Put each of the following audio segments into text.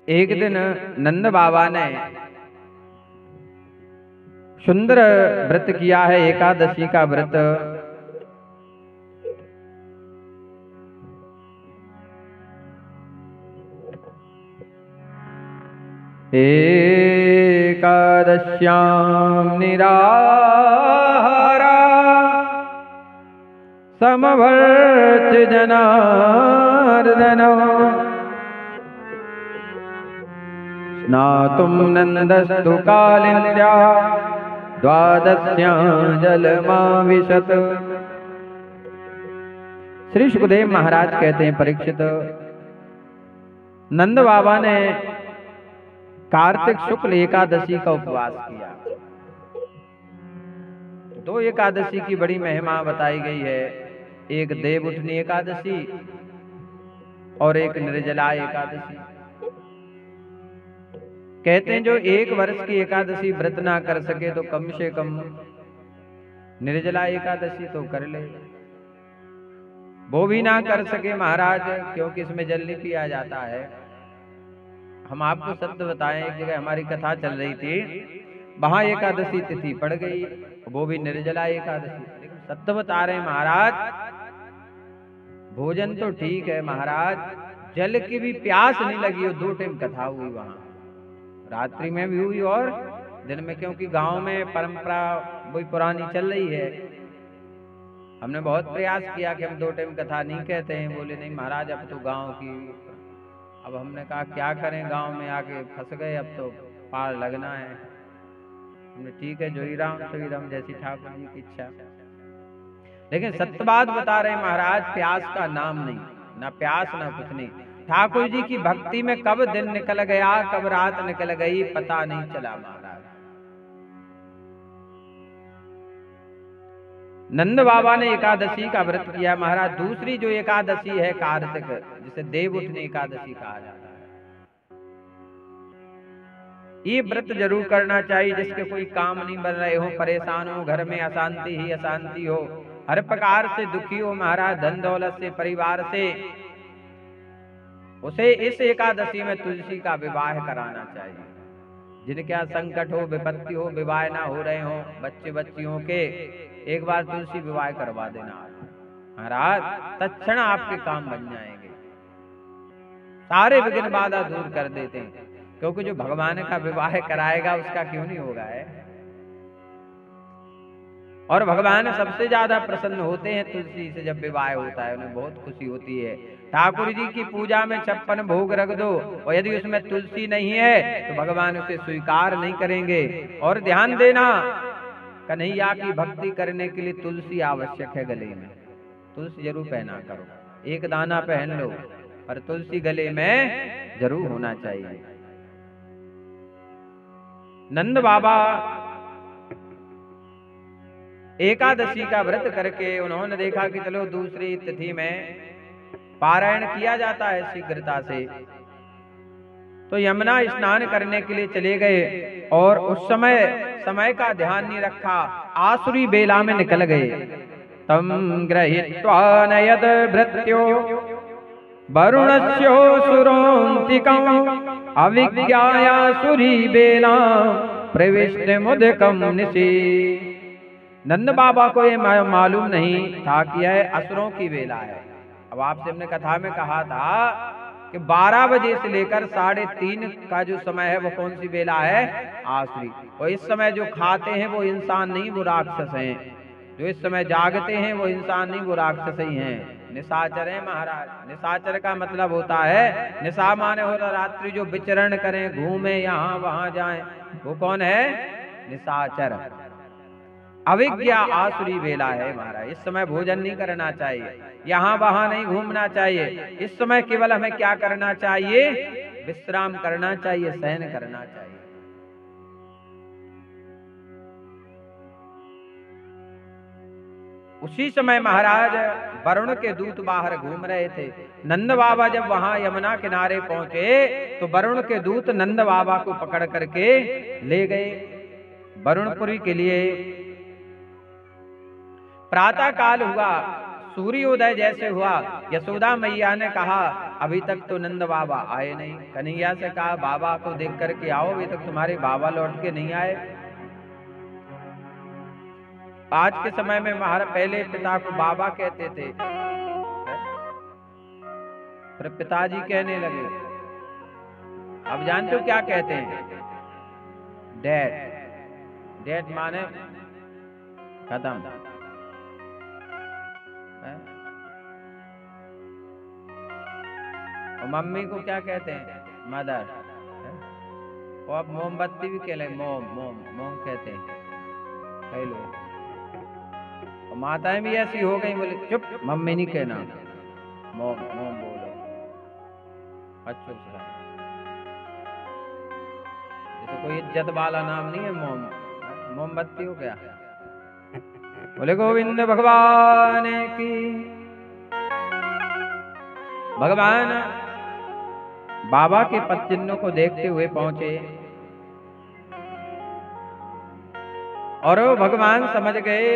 एक दिन नंद बाबा ने सुंदर व्रत किया है, एकादशी का व्रत। एकादश्यां निराहारा समवर्च जनार्दन स्नातुं नंदस्तु कालिन्द्या द्वादश्यां जलमाविशत। श्री सुखदेव महाराज कहते हैं, परीक्षित, नंद बाबा ने कार्तिक शुक्ल एकादशी का उपवास किया। दो एकादशी की बड़ी महिमा बताई गई है, एक देवउठनी एकादशी और एक निर्जला एकादशी। कहते हैं जो एक वर्ष की एकादशी व्रत ना कर सके तो कम से कम निर्जला एकादशी तो कर ले। वो भी ना कर सके महाराज, क्योंकि इसमें जल नहीं पिया जाता है। हम आपको सत्य बताएं, एक जगह हमारी कथा चल रही थी, वहां एकादशी तिथि पड़ गई, वो भी निर्जला एकादशी। लेकिन सत्य बता रहे हैं महाराज, भोजन तो ठीक है महाराज, जल की भी प्यास नहीं लगी। और 2 टाइम कथा हुई वहां, रात्रि में भी हुई और दिन में, क्योंकि गांव में परंपरा वही पुरानी चल रही है। हमने बहुत प्रयास किया कि हम 2 टाइम कथा नहीं कहते हैं। बोले नहीं महाराज, अब तो गांव की। अब हमने कहा क्या करें, गांव में आके फंस गए, अब तो पार लगना है। हमने ठीक है, जोई राम सोई राम, जैसी ठाकुर जी की इच्छा। लेकिन सत्य बात बता रहे महाराज, प्यास का नाम नहीं, ना प्यास ना कुछ नहीं। ठाकुर जी की भक्ति में कब दिन निकल गया, कब रात निकल गई, पता नहीं चला महाराज। नंद बाबा ने एकादशी का व्रत किया महाराज। दूसरी जो एकादशी है कार्तिक, जिसे देवउठनी एकादशी कहा जाता है, ये व्रत जरूर करना चाहिए। जिसके कोई काम नहीं बन रहे हो, परेशान हो, घर में अशांति ही अशांति हो, हर प्रकार से दुखी हो महाराज, धन दौलत से, परिवार से, उसे इस एकादशी में तुलसी का विवाह कराना चाहिए। जिनके यहाँ संकट हो, विपत्ति हो, विवाह ना हो रहे हो बच्चे बच्चियों के, एक बार तुलसी विवाह करवा देना महाराज, तत्क्षण आपके काम बन जाएंगे, सारे विघ्न बाधा दूर कर देते हैं। क्योंकि जो भगवान का विवाह कराएगा उसका क्यों नहीं होगा है। और भगवान सबसे ज्यादा प्रसन्न होते हैं तुलसी से, जब विवाह होता है उन्हें बहुत खुशी होती है। ठाकुर जी की पूजा में 56 भोग रख दो और यदि उसमें तुलसी नहीं है तो भगवान उसे स्वीकार नहीं करेंगे। और ध्यान देना, कन्हैया की भक्ति करने के लिए तुलसी आवश्यक है। गले में तुलसी जरूर पहना करो, एक दाना पहन लो पर तुलसी गले में जरूर होना चाहिए। नंद बाबा एकादशी का व्रत करके उन्होंने देखा कि चलो दूसरी तिथि में पारायण किया जाता है शीघ्रता से, तो यमुना स्नान करने के लिए चले गए। और उस समय का ध्यान नहीं रखा, आसुरी बेला में निकल गए। तम गृहीत्वा नयद भृत्यो वरुणस्योऽसुरोऽन्तिकं अविज्ञायासुरी बेला प्रविष्ट मुदकम निशि। नंद बाबा को ये मालूम नहीं था कि यह असुरों की बेला है। अब आपसे हमने कथा में कहा था कि 12 बजे से लेकर 3:30 का जो समय है वो कौन सी बेला है, आसुरी। और इस समय जो खाते हैं वो इंसान नहीं, वो राक्षस हैं। जो इस समय जागते हैं वो इंसान नहीं, वो राक्षस ही हैं, निशाचर हैं महाराज। निशाचर का मतलब होता है, निशा माने होता रात्रि जो विचरण करें, घूमे, यहाँ वहां जाएं, वो कौन है, निशाचर। अविज्ञा आसुरी बेला है महाराज। इस समय भोजन नहीं करना चाहिए, यहाँ वहां नहीं घूमना चाहिए। इस समय केवल हमें क्या करना चाहिए, विश्राम करना चाहिए, शयन करना चाहिए। उसी समय महाराज वरुण के दूत बाहर घूम रहे थे। नंद बाबा जब वहां यमुना किनारे पहुंचे तो वरुण के दूत नंद बाबा को पकड़ करके ले गए वरुणपुरी के लिए। प्रातः काल हुआ, सूर्योदय जैसे हुआ, यशोदा मैया ने कहा अभी तक तो नंद बाबा आए नहीं। कन्हैया से कहा बाबा को देख करके आओ, अभी तक तुम्हारे बाबा लौट के नहीं आए। आज के समय में पहले पिता को बाबा कहते थे, फिर पिताजी कहने लगे। अब जानते हो क्या कहते हैं? डैड। डैड माने खत्म। और मम्मी को क्या कहते हैं? मदर। और अब मोमबत्ती भी कहले, मोम मोम मोम कहते हैं कई लोग। और माताएं भी ऐसी हो गई, बोले चुप, मम्मी नहीं कहना, मोम मोम बोलो। बच्चों से जैसे कोई इज्जत वाला नाम नहीं है मोम, मोमबत्ती हो गया। बोले गोविंद भगवान की। भगवान बाबा के पद चिन्हों को देखते हुए पहुंचे और वो भगवान समझ गए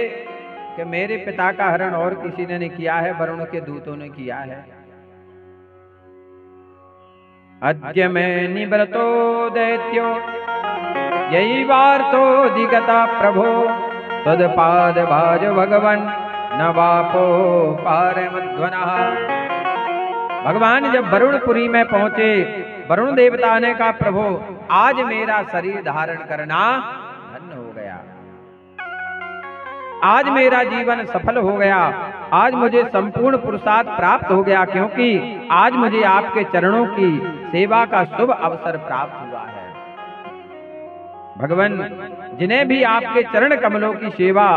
कि मेरे पिता का हरण और किसी ने नहीं किया है, वरुण के दूतों ने किया है। अद्य में निव्रतो दैत्यो यही वार्तो दिगता प्रभो तदपाद भाज भगवन नवापो पार मध्वनः। भगवान जब वरुणपुरी में पहुंचे, वरुण देवता ने कहा प्रभु आज मेरा शरीर धारण करना धन्य हो गया, आज मेरा जीवन सफल हो गया, आज मुझे संपूर्ण पुरुषार्थ प्राप्त हो गया, क्योंकि आज मुझे आपके चरणों की सेवा का शुभ अवसर प्राप्त हुआ है। भगवान जिन्हें भी आपके चरण कमलों की सेवा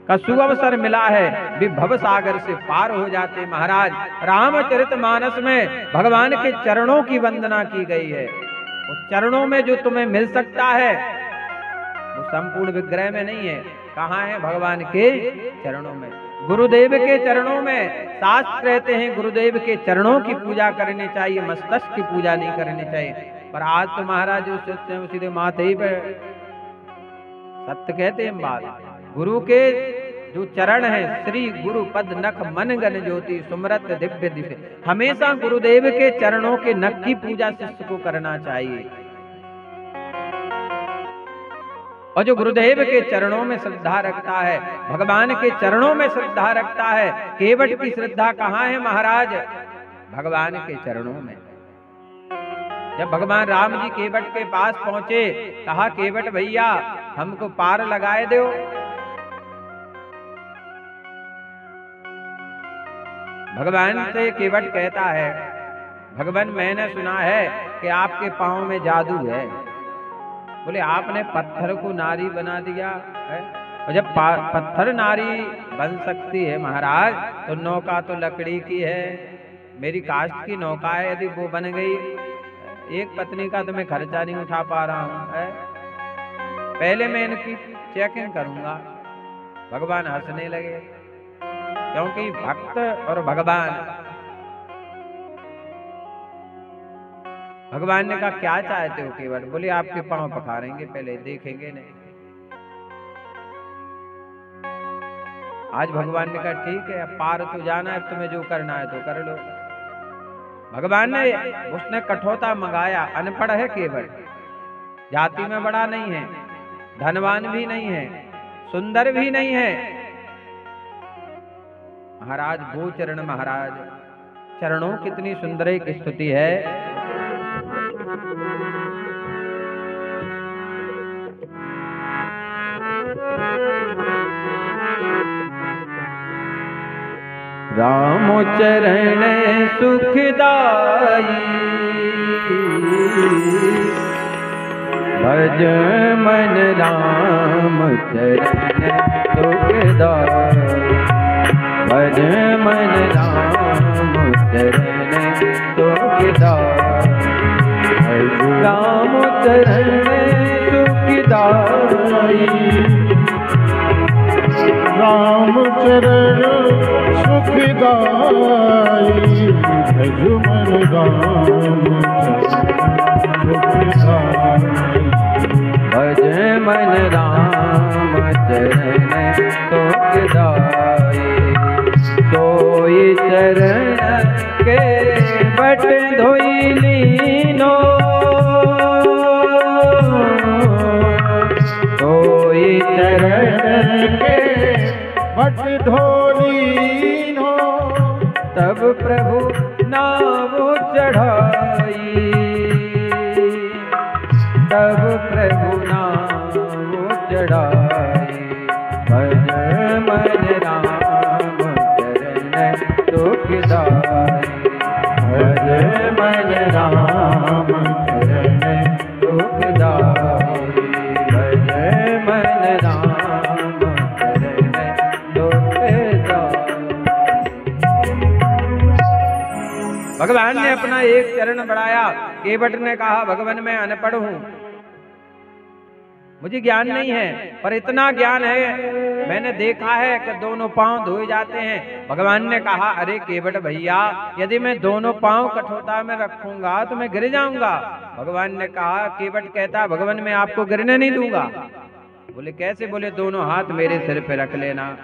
का सुअवसर मिला है वे भव सागर से पार हो जाते। महाराज रामचरितमानस में भगवान के चरणों की वंदना की गई है। उस चरणों में जो तुम्हें मिल सकता है वो संपूर्ण विग्रह में नहीं है। कहाँ है? भगवान के चरणों में, गुरुदेव के चरणों में। शास्त्र कहते हैं गुरुदेव के चरणों की पूजा करनी चाहिए, मस्तक की पूजा नहीं करनी चाहिए। पर आज तो महाराज जो सीधे माथे ही पे सत्य कहते हैं बात। गुरु के जो चरण है, श्री गुरु पद नख मन गण ज्योति सुमरत दिव्य दिव्य। हमेशा गुरुदेव के चरणों के नख की पूजा शिष्य को करना चाहिए। और जो गुरुदेव के चरणों में श्रद्धा रखता है, भगवान के चरणों में श्रद्धा रखता है, केवट की श्रद्धा कहाँ है महाराज? भगवान के चरणों में। जब भगवान राम जी केवट के पास पहुंचे, कहा केवट भैया हमको पार लगाए दो। भगवान से केवट कहता है भगवान मैंने सुना है कि आपके पांव में जादू है। बोले आपने पत्थर को नारी बना दिया है? और जब पत्थर नारी बन सकती है महाराज तो नौका तो लकड़ी की है, मेरी काष्ठ की नौका है, यदि वो बन गई एक पत्नी का तो मैं खर्चा नहीं उठा पा रहा हूं, पहले मैं इनकी चेकिंग करूंगा। भगवान हंसने लगे, क्योंकि भक्त और भगवान ने कहा क्या चाहते हो केवट? बोले आपके पांव पखारेंगे, पहले देखेंगे नहीं। आज भगवान ने कहा ठीक है, अब पार तो जाना है, तुम्हें जो करना है तो कर लो। भगवान ने उसने कठोरता मंगाया। अनपढ़ है केवट, जाति में बड़ा नहीं है, धनवान भी नहीं है, सुंदर भी नहीं है। महाराज गोचरण महाराज चरणों कितनी सुंदर एक स्तुति है। राम चरण सुखदाई भज मन राम चरण सुखदाई भज मन राम चरण सुखदाई राम चरण सुखदाई राम चरण सुखदाई भज मन राम सुखदाई भज मन राम चरण सुखदाई सोई चरण के भट ढोली नो, तब प्रभु नाम चढ़ाई, तब प्रभु नाम चढ़ाई। भज मन राम चरण सुखदाई, भज मन राम चरण सुखदाई, भज मन राम चरण सुखदाई। भगवान ने अपना एक चरण बढ़ाया। केवट ने कहा, भगवान मैं अनपढ़ हूं, मुझे ज्ञान नहीं है, पर इतना ज्ञान है, मैंने देखा है कि दोनों पांव धोए जाते हैं। भगवान ने कहा, अरे केवट भैया, यदि मैं दोनों पांव कठोता में रखूंगा तो मैं गिर जाऊंगा। भगवान ने कहा, केवट कहता, भगवान मैं आपको गिरने नहीं दूंगा। बोले कैसे? बोले दोनों हाथ मेरे सिर पे रख लेना।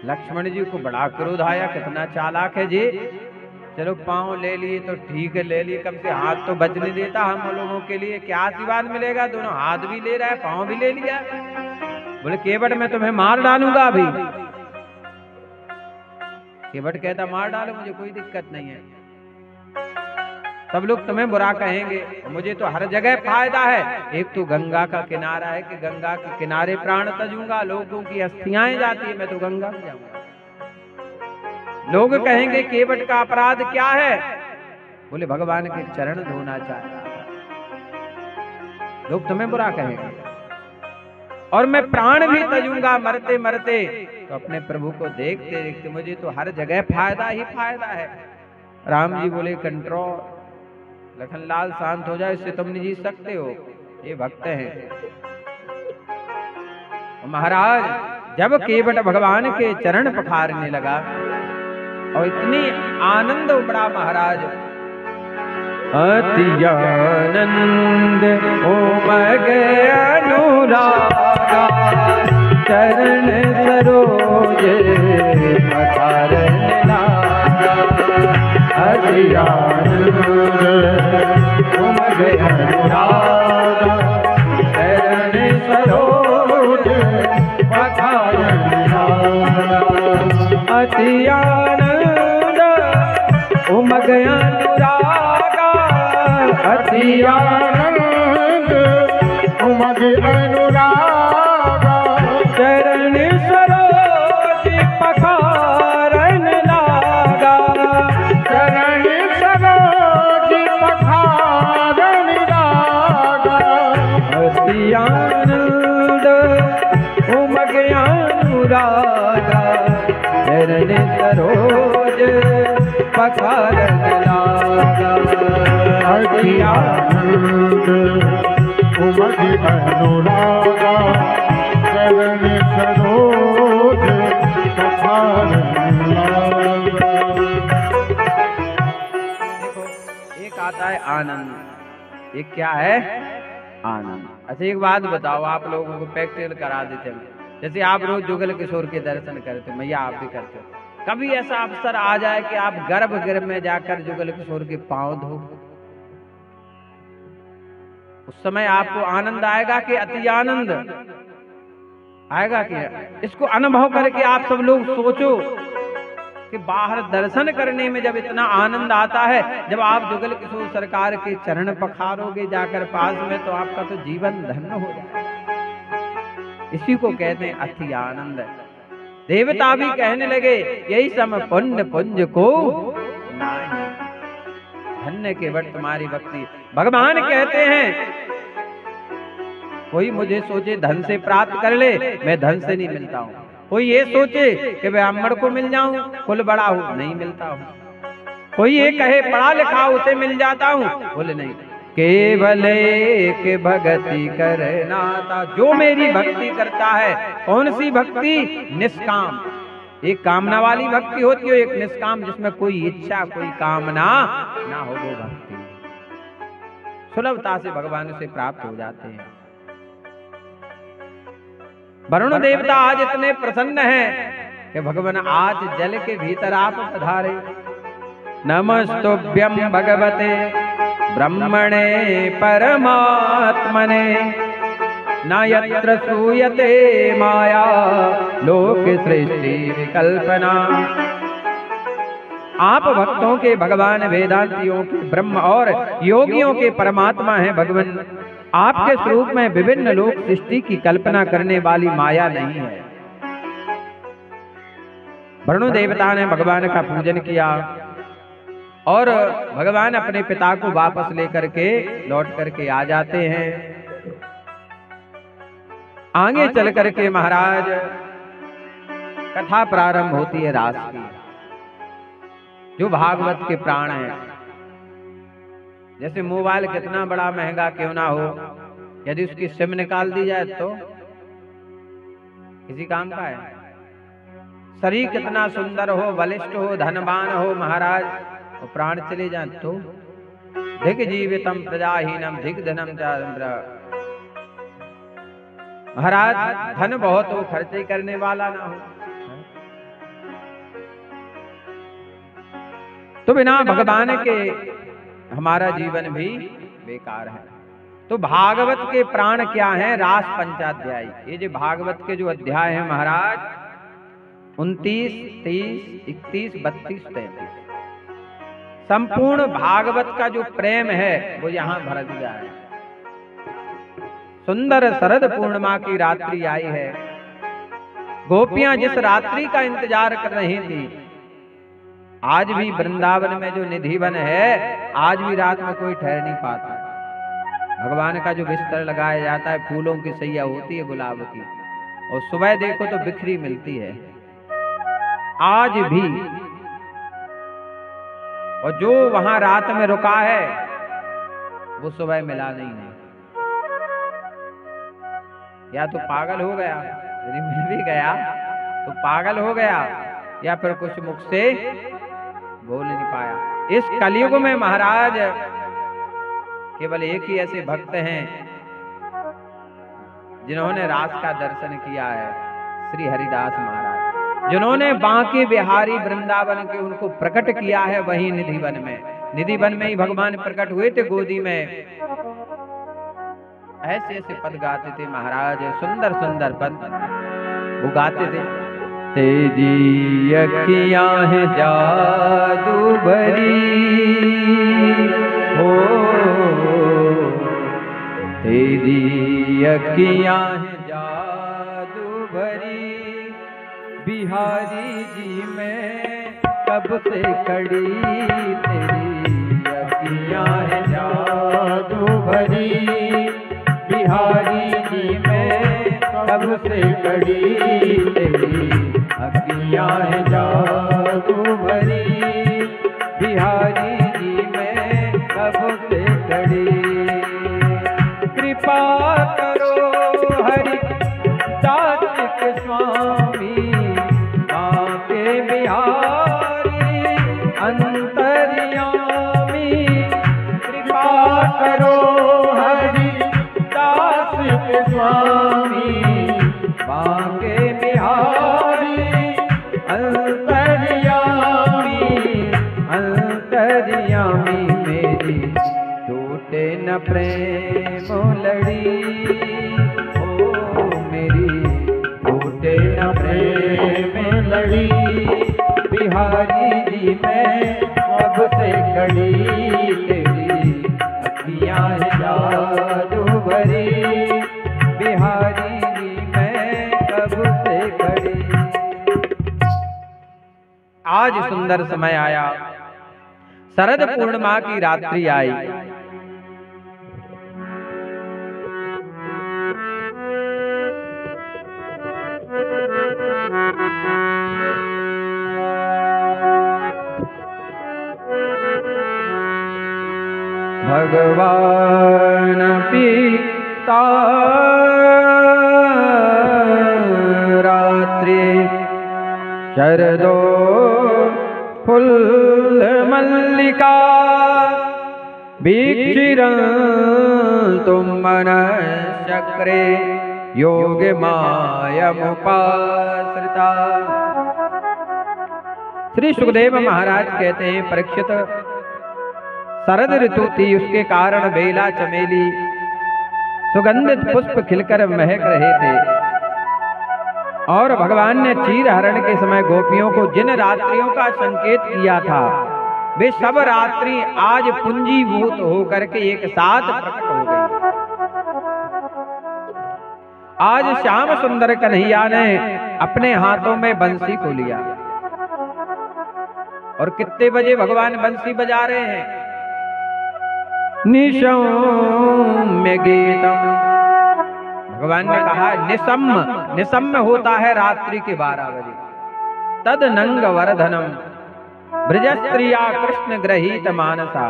लक्ष्मण जी को बड़ा क्रोध आया, कितना चालाक है जी। चलो पांव ले लिए तो ठीक है, ले लिए, कम से हाथ तो बच नहीं देता हम लोगों के लिए, क्या आशीर्वाद मिलेगा? दोनों हाथ भी ले रहा है, पांव भी ले लिया। बोले केवट मैं तुम्हें मार डालूंगा अभी। केवट कहता, मार डालो, मुझे कोई दिक्कत नहीं है, सब लोग तुम्हें बुरा कहेंगे, मुझे तो हर जगह फायदा है। एक तो गंगा का किनारा है कि गंगा के किनारे प्राण तजूंगा, लोगों की अस्थियां जाती है, मैं तो गंगा में जाऊंगा। लोग कहेंगे केवट का अपराध क्या है? बोले भगवान के चरण धोना चाहता, लोग तुम्हें बुरा कहेंगे, और मैं प्राण भी तजूंगा मरते मरते, तो अपने प्रभु को देखते देखते मुझे तो हर जगह फायदा ही फायदा है। राम जी बोले कंट्रोल, लखनलाल शांत हो जाए, इससे तुम नहीं जीत सकते हो, ये भक्त हैं। महाराज जब केवट भगवान के चरण पखारने लगा और इतनी आनंद उमड़ा महाराज, अति आनंद उमग अनुरागा, चरण सरोज पखारने लगा। अति आनंद उमग अनुरागा, चरण सरोज पखारने लगा। अति आनंद उमग अनुरागा, अति आनंद उमग अनुरागा, चरण सरोज पखारन लागा। चरण सरोज पखारन लागा। अति आनंद उमग अनुरागा, चरण सरोज पखारन लागा। अति आनंद उमग अनुरागा, चरण सरोज पखारन लागा। देखो एक आता है आनंद, एक क्या है? आनंद। अच्छा एक बात बताओ, आप लोगों को प्रैक्टिकल करा देते हैं। जैसे आप रोज जुगल किशोर के दर्शन करते, मैया आप भी करते हो, कभी ऐसा अवसर आ जाए कि आप गर्भगृह में जाकर जुगल किशोर के पांव धो, उस समय आपको आनंद आएगा कि अति आनंद आएगा? कि इसको अनुभव करके आप सब लोग सोचो कि बाहर दर्शन करने में जब इतना आनंद आता है, जब आप जुगल किशोर सरकार के चरण पखारोगे जाकर पास में, तो आपका तो जीवन धन्य हो जाएगा। इसी को कहते हैं अति आनंद। देवता भी कहने लगे यही सम पुण्य पुंज को नाही, धन्य केवट तुम्हारी भक्ति। भगवान कहते हैं कोई मुझे सोचे धन से प्राप्त कर ले, मैं धन से नहीं मिलता हूँ। कोई ये सोचे कि ब्राह्मण को मिल जाऊं, कुल बड़ा हूं, नहीं मिलता हूं। कोई ये कहे पढ़ा लिखा उसे मिल जाता हूं, बोले नहीं, केवल एक भक्ति करना था। जो मेरी भक्ति करता है, कौन सी भक्ति? निष्काम। एक कामना वाली भक्ति होती है, एक निष्काम जिसमें कोई इच्छा कोई कामना ना हो, वो भक्ति सुलभता से भगवान से प्राप्त हो जाते हैं। वरुण देवता आज इतने प्रसन्न हैं कि भगवान आज जल के भीतर आप पधारे। नमस्तुभ्यं भगवते ब्रह्मणे परमात्मने न यत्र सूयते माया लोक सृष्टि विकल्पना। आप भक्तों के भगवान, वेदांतियों के ब्रह्म और योगियों के परमात्मा हैं भगवान। आपके स्वरूप में विभिन्न लोक सृष्टि की कल्पना करने वाली माया नहीं है। वरुण देवता ने भगवान का पूजन किया और भगवान अपने पिता को वापस लेकर के लौट करके आ जाते हैं। आगे चल करके महाराज कथा प्रारंभ होती है रास की, जो भागवत के प्राण हैं। जैसे मोबाइल कितना बड़ा महंगा क्यों ना हो, यदि उसकी सिम निकाल दी जाए तो किसी काम का है। शरीर कितना सुंदर हो, बलिष्ठ हो, धनवान हो महाराज, और प्राण चले जाए तो धिक जीवितम प्रजाहीनम धिक धनम महाराज, धन बहुत हो, खर्चे करने वाला ना हो, तो बिना भगवान के हमारा जीवन भी बेकार है। तो भागवत के प्राण क्या हैं? रास पंचाध्यायी। ये जो भागवत के जो अध्याय हैं महाराज 29, 30, 31, 32, 33, संपूर्ण भागवत का जो प्रेम है वो यहाँ भर दिया है। सुंदर शरद पूर्णिमा की रात्रि आई है। गोपियां जिस रात्रि का इंतजार कर रही थी, आज भी वृंदावन में जो निधिवन है, आज भी रात में कोई ठहर नहीं पाता। भगवान का जो बिस्तर लगाया जाता है, फूलों की सैया होती है गुलाब की, और सुबह देखो तो बिखरी मिलती है आज भी। और जो वहां रात में रुका है वो सुबह मिला नहीं है। या तो पागल हो गया, यदि मिल भी गया तो पागल हो गया, या फिर कुछ मुख से बोल नहीं पाया। इस कलयुग में महाराज केवल एक ही ऐसे भक्त हैं जिन्होंने रास का दर्शन किया है, श्री हरिदास महाराज, जिन्होंने बांके बिहारी वृंदावन के उनको प्रकट किया है वही निधिवन में। निधिवन में ही भगवान प्रकट हुए थे गोदी में। ऐसे ऐसे पद गाते थे महाराज, सुंदर सुंदर पद वो गाते थे। तेरी अखियां हैं जादू भरी हो, तेरी अखियां हैं जादू भरी, बिहारी जी मैं कब से खड़ी, तेरी अखियां हैं जादू भरी, बिहारी जी मैं कब से खड़ी, तेरी अखियां हैं जादू भरी, बिहारी जी मैं कब से खड़ी। कृपा करो हरि दास के स्वामी, बांके बिहारी अंतर्यामी, कृपा करो हरि दास के स्वामी, बांके बिहारी अंतर्यामी, अंतर्यामी मेरी टूटे न प्रेम लड़ी, ओ मेरी टूटे न प्रेम लड़ी, बिहारी जी मैं कब से खड़ी, तेरी अखियां हैं जादू भरी, बिहारी जी मैं कब से खड़ी। आज सुंदर समय आया, शरद पूर्णिमा की रात्रि आई। भगवान पिता रात्रि शरदो फुल्ल मल्लिका, वीक्षिरं तुम मन चक्रे योग मायमुपाश्रिता। श्री सुखदेव महाराज कहते हैं, परीक्षित शरद ऋतु थी, उसके कारण बेला चमेली सुगंधित पुष्प खिलकर महक रहे थे। और भगवान ने चीर हरण के समय गोपियों को जिन रात्रियों का संकेत किया था, वे सब रात्रि आज पुंजीभूत होकर के एक साथ प्रकट हो गई। आज श्याम सुंदर कन्हैया ने अपने हाथों में बंसी को लिया। और कितने बजे भगवान बंसी बजा रहे हैं? निशम्य गीतम। भगवान ने कहा निशम्य होता है रात्रि के 12 बजे। तद नंग वरधनम ब्रजस्त्रिया कृष्ण ग्रहीत मानसा।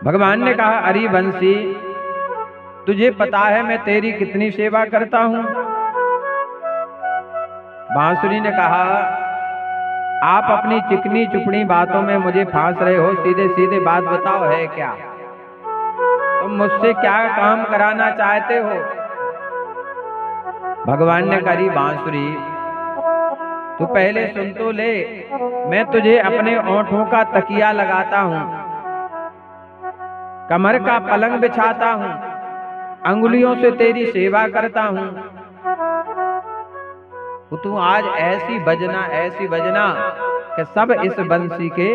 भगवान ने कहा, अरे बंसी, तुझे पता है मैं तेरी कितनी सेवा करता हूं? बांसुरी ने कहा, आप अपनी चिकनी चुपड़ी बातों में मुझे फांस रहे हो, सीधे सीधे बात बताओ, है क्या? तुम मुझसे क्या काम कराना चाहते हो? भगवान ने कहा, बांसुरी, तू पहले सुन तो ले, मैं तुझे अपने ओंठों का तकिया लगाता हूं, कमर का पलंग बिछाता हूं, अंगुलियों से तेरी सेवा करता हूं। तू आज ऐसी बजना कि सब इस बंसी के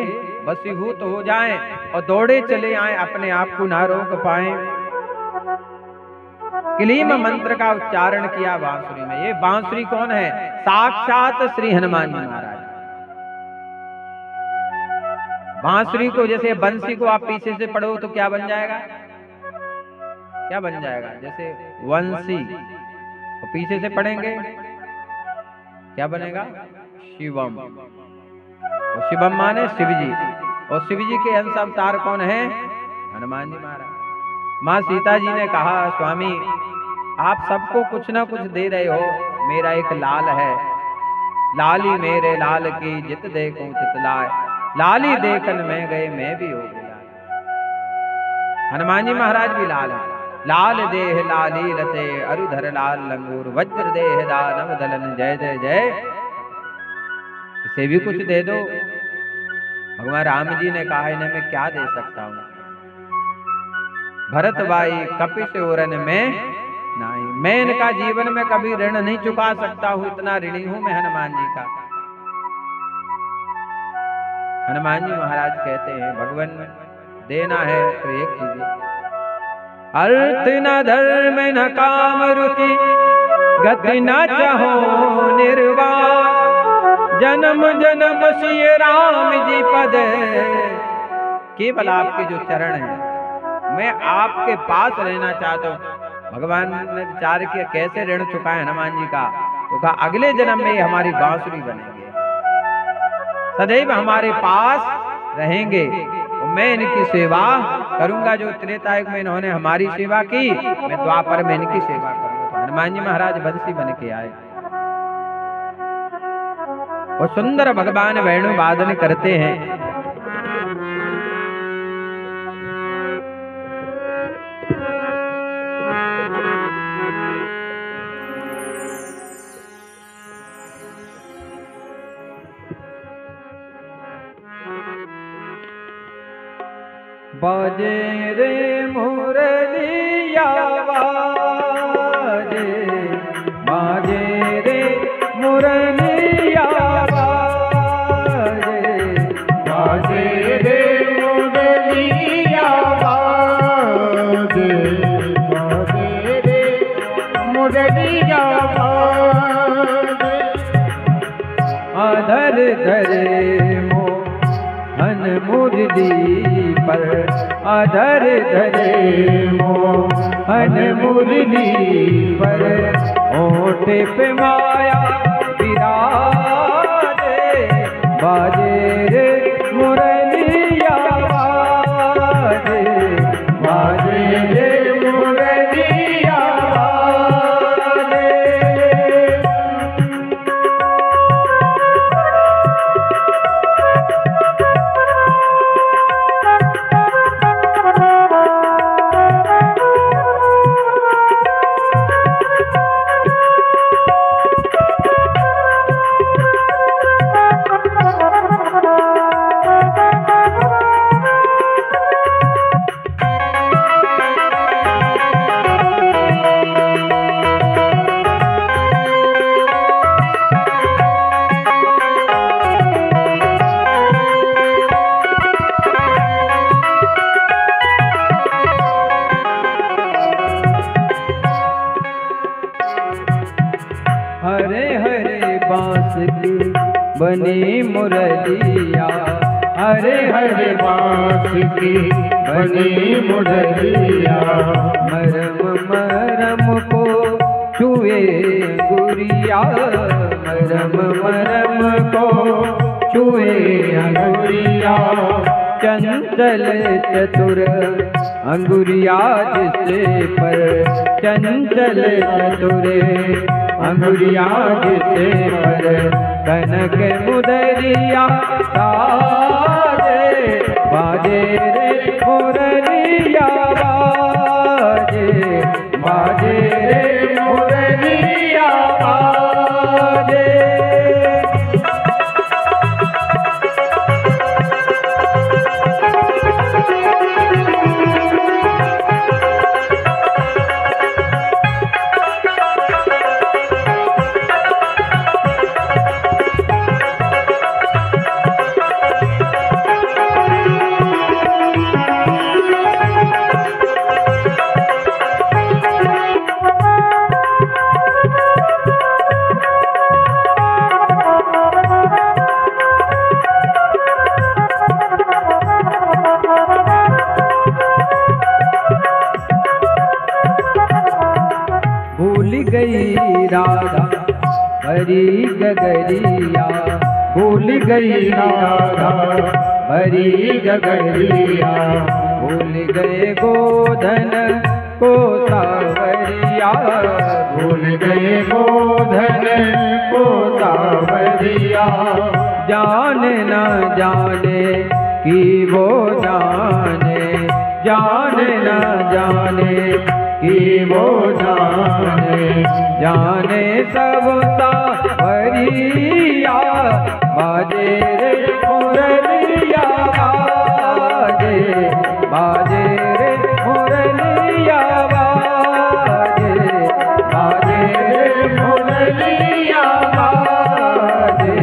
वशीभूत हो जाएं और दौड़े चले आएं, अपने आप को ना रोक पाएं। क्लीम मंत्र का उच्चारण किया बांसुरी में। ये बांसुरी कौन है? साक्षात श्री हनुमान जी महाराज। बांसुरी को, जैसे बंसी को आप पीछे से पढ़ो तो क्या बन जाएगा? क्या बन जाएगा? जैसे वंशी, और पीछे से पढ़ेंगे क्या बनेगा? शिवम। और शिवम माने शिव जी, और शिव जी के अंश अवतार कौन है? हनुमान जी महाराज। माँ सीता जी ने कहा, स्वामी आप सबको कुछ ना कुछ दे रहे हो, मेरा एक लाल है, लाली मेरे लाल की जित देखूं तित लाए, लाली देखन में गए मैं भी हो गया। हनुमान जी महाराज भी लाल है। लाल देह लाली रसे अरुधर लाल लंगूर, वज्र देह दानव दलन जय जय जय। इसे भी कुछ दे दो। भगवान राम जी ने कहा, इन्हें मैं क्या दे सकता हूँ? भरत भाई कपिश ओरन में नहीं, मैं इनका जीवन में कभी ऋण नहीं चुका सकता हूँ, इतना ऋणी हूं मैं हनुमान जी का। हनुमान जी महाराज कहते हैं, भगवान देना है तो एक चीज, अर्थ न धर्म न काम रुचि, गति न चाहो निर्वाण, जन्म जन्म सिय राम जी पद। केवल आपके जो चरण हैं, मैं आपके पास रहना चाहता हूँ। भगवान ने विचार किया कैसे ऋण चुकाए हनुमान जी का, तो कहा अगले जन्म में हमारी बांसुरी बनेंगे, सदैव हमारे पास रहेंगे, तो मैं इनकी सेवा करूंगा। जो त्रेता युग में इन्होंने हमारी सेवा की, मैं द्वापर में इनकी सेवा करूंगा। तो हनुमान जी महाराज बंसी बन के आए और सुंदर भगवान वेणु वादन करते हैं। बाजे रे मुरलिया बाजे, बाजे रे मुरलिया बाजे, बाजे रे मुरलिया बाजे, बाजे रे मुरलिया बाजे। अधर धरे मोहन मुरली पर, अधर धरे मोहन मुरली पर, होठ पे माया विराजे, बाजे रे मुरलिया बाजे, बाजे रे मुरलिया बाजे। बनी मुरलिया, हरे हरे बांस की बनी मुरलिया, मरम मरम को छुए अंगुरिया, मरम मरम को छुए अंगुरिया, चंचल चतुर अंगुरिया जिसे पर, चंचल चतुर अंगुरिया जिसे पर, कनक मुदरिया साजे, बाजे रे मुरलिया बाजे, बाजे रे मुरलिया बाजे। भूल गई राधा भरी गगरिया, भूल गई राधा भरी गगरिया, भूल गए गोधन को सावरिया, भूल गए गोधन को सावरिया, जाने न जाने कि वो जाने, जाने न जाने कि वो जाने, जाने सब सावरिया, बाजे रे मुरलिया बाजे, बाजे रे मुरलिया बाजे, बाजे रे मुरलिया बाजे,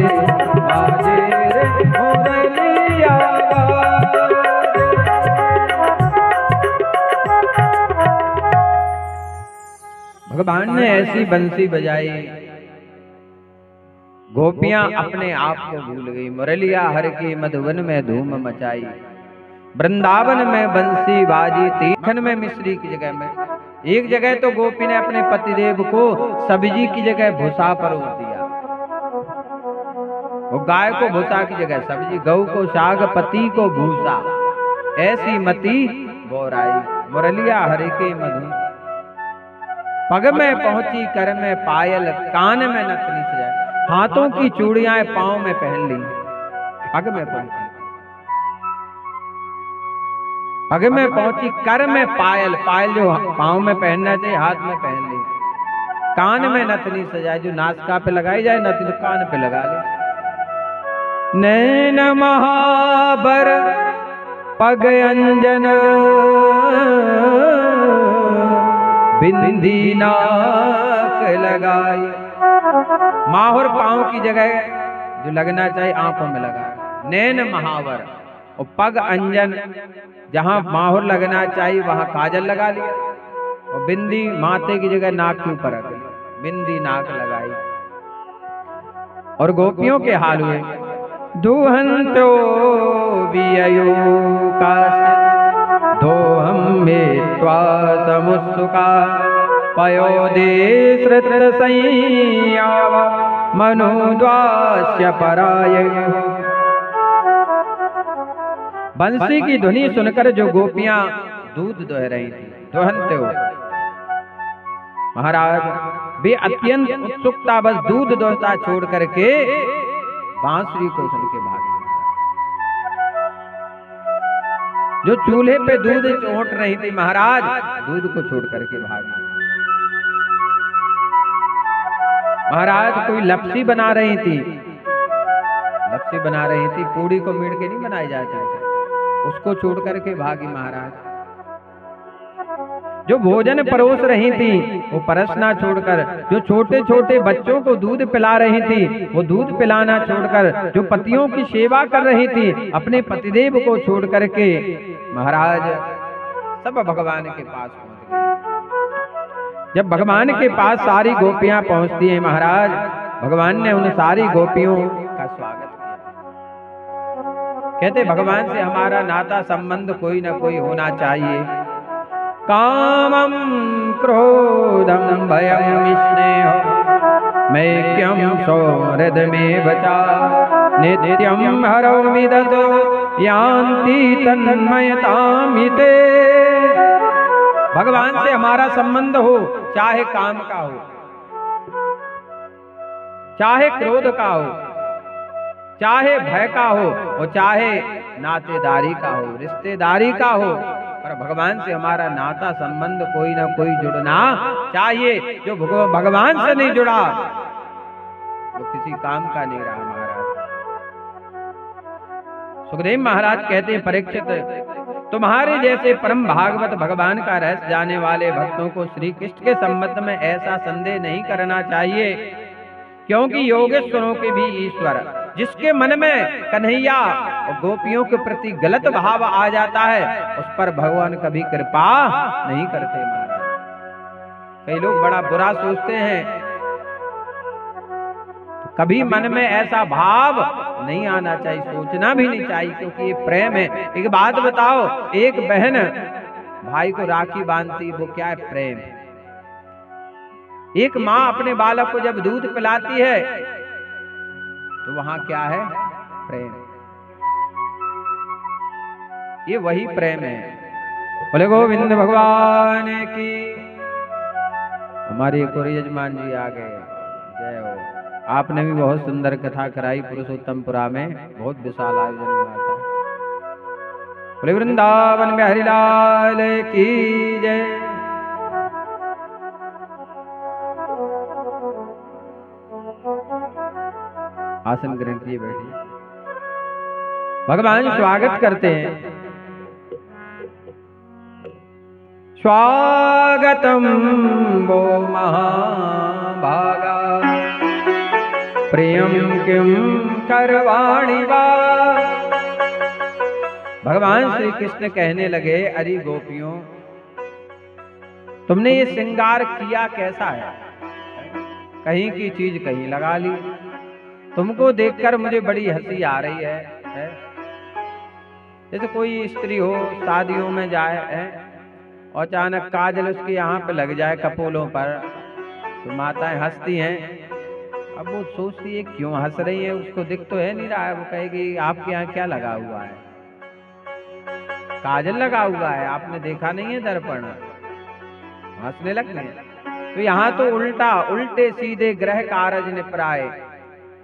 बाजे रे मुरलिया बाजे। भगवान ने ऐसी बंसी बजाई, गोपियां अपने आप को भूल गई, मुरलिया हर की मधुवन में धूम मचाई, वृंदावन में बंसी बाजी, तीखन में मिश्री की जगह में। एक जगह तो गोपी ने अपने पतिदेव को सब्जी की जगह भूसा परोस दिया, वो गाय को भूसा की जगह सब्जी, गऊ को साग, पति को भूसा, ऐसी मति बोराई, मुरलिया हरि के मधु। पग में पहुंची, कर में पायल, कान में नथनी सजाई, हाथों की चूड़ियां पांव में पहन ली, पग में पहुंची, पग में पहुंची, कर में पायल, पायल जो पांव में पहनना चाहिए हाथ में पहन ली, कान में नथनी सजाई, जो नासिका पे लगाई जाए नथनी कान पे लगा ली, नैन महाबर पग अंजन, बिंदी नाक लगाई, माहुर पांव की जगह जो लगना चाहिए आंखों में लगा, नैन महावर, और पग अंजन, जहां माहुर लगना चाहिए वहां काजल लगा लिया, और बिंदी माथे की जगह नाक के ऊपर रख ली, बिंदी नाक लगाई। और गोपियों के हाल हुए, दुहंतो बियो काश, दोहम में त्वा समुत्सुका, पयोदे श्रुत संयाव, मनुद्वास्य पराय। बंसी की ध्वनि सुनकर जो गोपियां दूध दोह रही थी, दोहनते हो महाराज, वे अत्यंत उत्सुकता बस दूध दोहता छोड़ करके बांसुरी को सुन के भागे। जो चूल्हे पे दूध चोट रही थी महाराज, दूध को छोड़ करके भागी। महाराज कोई लपसी बना रही थी, लपसी बना रही थी, पूड़ी को मीड़ के नहीं बनाई जाती, उसको छोड़ करके भागी महाराज। जो भोजन परोस रही थी वो परसना छोड़कर, जो छोटे छोटे बच्चों को दूध पिला रही थी वो दूध पिलाना छोड़कर, जो पतियों की सेवा कर रही थी अपने पतिदेव को छोड़ करके महाराज सब भगवान के पास पहुंच गए। जब भगवान के पास सारी गोपियां पहुंचती हैं महाराज, भगवान ने उन सारी गोपियों का स्वागत कहते भगवान से हमारा नाता संबंध कोई ना कोई होना चाहिए। कामम क्रोधम भयम स्नेह मैक्यम सौहृद में बचा नित्यम हरो विदत यान्ति तन्मयतामिते। भगवान से हमारा संबंध हो, चाहे काम का हो, चाहे क्रोध का हो, चाहे भय का हो और चाहे नातेदारी का हो, रिश्तेदारी का हो, पर भगवान से हमारा नाता संबंध कोई ना कोई जुड़ना चाहिए। जो भगवान से नहीं जुड़ा वो किसी काम का नहीं रहा महाराज। सुखदेव महाराज कहते हैं, परीक्षित तुम्हारे जैसे परम भागवत भगवान का रहस्य जाने वाले भक्तों को श्री कृष्ण के संबंध में ऐसा संदेह नहीं करना चाहिए, क्योंकि योगेश्वरों के भी ईश्वर, जिसके मन में कन्हैया और गोपियों के प्रति गलत भाव आ जाता है, उस पर भगवान कभी कृपा नहीं करते महाराज। कई लोग बड़ा बुरा सोचते हैं, तो कभी मन में ऐसा भाव नहीं आना चाहिए, सोचना भी नहीं चाहिए, क्योंकि ये प्रेम है। एक बात बताओ, एक बहन भाई को राखी बांधती, वो क्या है? प्रेम। एक माँ अपने बालक को जब दूध पिलाती है तो वहां क्या है? प्रेम। ये वही प्रेम है। बोले गोविंद भगवान की। हमारे एक और यजमान जी आ गए, जय हो। आपने भी बहुत सुंदर कथा कराई पुरुषोत्तमपुरा में, बहुत विशाल आयोजन हुआ था। बोले वृंदावन में हरिलाल की जय। आसन ग्रहण किए बैठिए। भगवान स्वागत करते हैं। स्वागतम वो महाभागा प्रियम किम करवाणि वा। भगवान श्री कृष्ण कहने लगे, अरे गोपियों, तुमने ये श्रृंगार किया कैसा है? कहीं की चीज कहीं लगा ली। तुमको देखकर मुझे बड़ी हंसी आ रही है। जैसे कोई स्त्री हो, शादियों में जाए और अचानक काजल उसके यहाँ पे लग जाए कपोलों पर, तो माताएं हंसती हैं। अब वो सोचती है क्यों हंस रही है, उसको दिख तो है नहीं रहा है। वो कहेगी आपके यहाँ क्या लगा हुआ है? काजल लगा हुआ है, आपने देखा नहीं है दर्पण? हंसने लगते हैं। तो यहाँ तो उल्टा, उल्टे सीधे ग्रह कारज निपराए।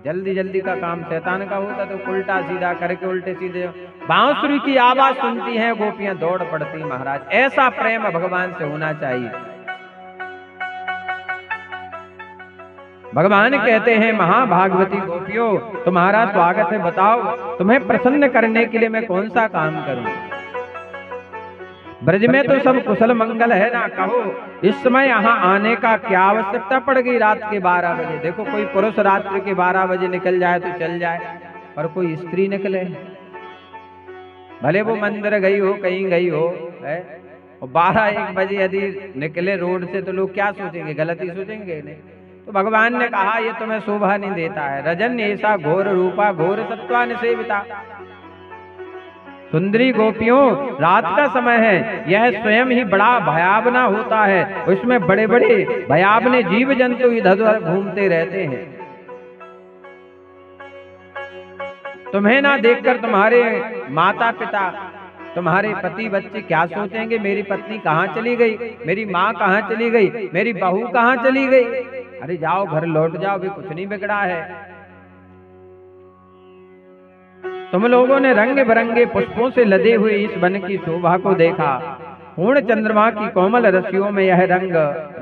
जल्दी जल्दी का काम शैतान का होता, तो उल्टा सीधा करके उल्टे सीधे बांसुरी की आवाज सुनती हैं, गोपियां दौड़ पड़ती। महाराज, ऐसा प्रेम भगवान से होना चाहिए। भगवान कहते हैं, महाभागवती गोपियों, तुम्हारा स्वागत है। बताओ तुम्हें प्रसन्न करने के लिए मैं कौन सा काम करूं? ब्रज में तो सब कुशल मंगल है ना, कहो इस समय यहाँ आने का क्या आवश्यकता पड़ गई रात के 12 बजे? देखो कोई पुरुष रात्रि के 12 बजे निकल जाए तो चल जाए, और कोई स्त्री निकले, भले वो मंदिर गई हो, कहीं गई हो, है? और 12-1 बजे यदि निकले रोड से तो लोग क्या सोचेंगे? गलती सोचेंगे नहीं। तो भगवान ने कहा ये तुम्हें शोभा नहीं देता है। रजन ऐसा घोर रूपा घोर सत्वान सेविता। सुंदरी गोपियों, रात का समय है, यह स्वयं ही बड़ा भयावना होता है। उसमें बड़े बड़े भयावने जीव जंतु इधर उधर घूमते रहते हैं। तुम्हें ना देखकर तुम्हारे माता पिता, तुम्हारे पति बच्चे क्या सोचेंगे? मेरी पत्नी कहाँ चली गई, मेरी माँ कहाँ चली गई, मेरी बहू कहाँ चली गई? अरे जाओ घर लौट जाओ, भी कुछ नहीं बिगड़ा है। तुम लोगों ने रंग बिरंगे पुष्पों से लदे हुए इस वन की शोभा को देखा। पूर्ण चंद्रमा की कोमल रस्सियों में यह रंग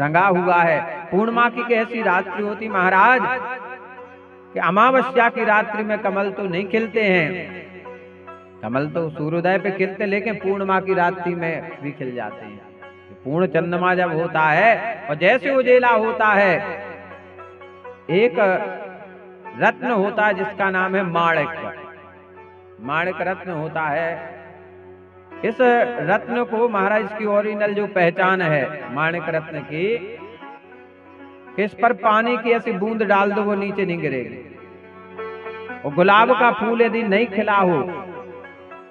रंगा हुआ है। पूर्णिमा की कैसी रात्रि होती महाराज, कि अमावस्या की रात्रि में कमल तो नहीं खिलते हैं, कमल तो सूर्योदय पे खिलते, लेकिन पूर्णिमा की रात्रि में भी खिल जाते हैं। पूर्ण चंद्रमा जब होता है और जैसे उजेला होता है, एक रत्न होता है जिसका नाम है माणिक। माणिक रत्न होता है। इस रत्न को महाराज की ओरिजिनल जो पहचान है माणिक रत्न की, इस पर पानी की ऐसी बूंद डाल दो वो नीचे नहीं गिरेगी। और गुलाब का फूल यदि नहीं खिला हो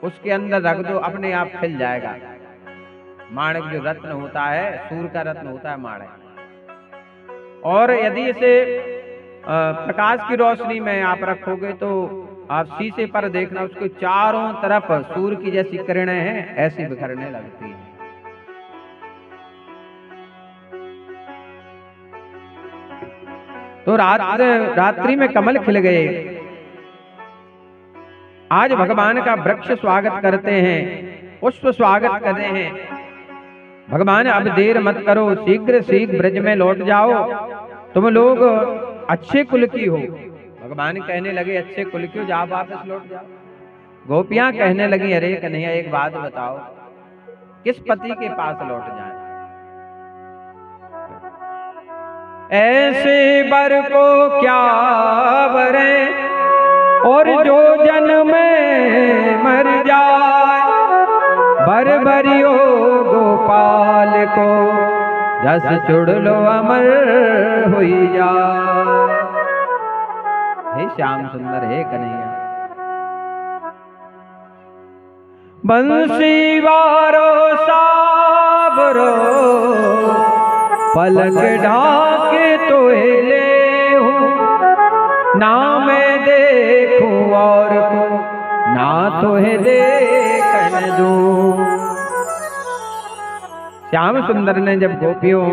उसके अंदर रख दो, अपने आप खिल जाएगा। माणिक जो रत्न होता है, सूर्य का रत्न होता है माणिक। और यदि इसे प्रकाश की रोशनी में आप रखोगे तो आप शीशे पर देखना, उसके चारों तरफ सूर्य की जैसी किरणें हैं ऐसी बिखरने लगती हैं। तो रात्रि में कमल खिल गए। आज भगवान का वृक्ष स्वागत करते हैं, पुष्प स्वागत करते हैं। भगवान अब देर मत करो, शीघ्र शीघ्र ब्रज में लौट जाओ, तुम लोग अच्छे कुल की हो। भगवान कहने लगे अच्छे कुल की हो, जाओ वापस लौट जाओ। गोपियां कहने लगी अरे कन्हैया एक बात बताओ, किस पति के पास लौट जाएं? ऐसे बर को क्या बरे और जो जन्म में मर जाए, बर बरियो गोपाल को जस चुड़ लो अमर हुई जा। हे श्याम सुंदर, हे कन्हैया, बंसी वारो साबरो पलक ढाके तो ले हूँ, ना मैं देखूं और को ना तो है देखन दूं। श्याम सुंदर ने जब गोपियों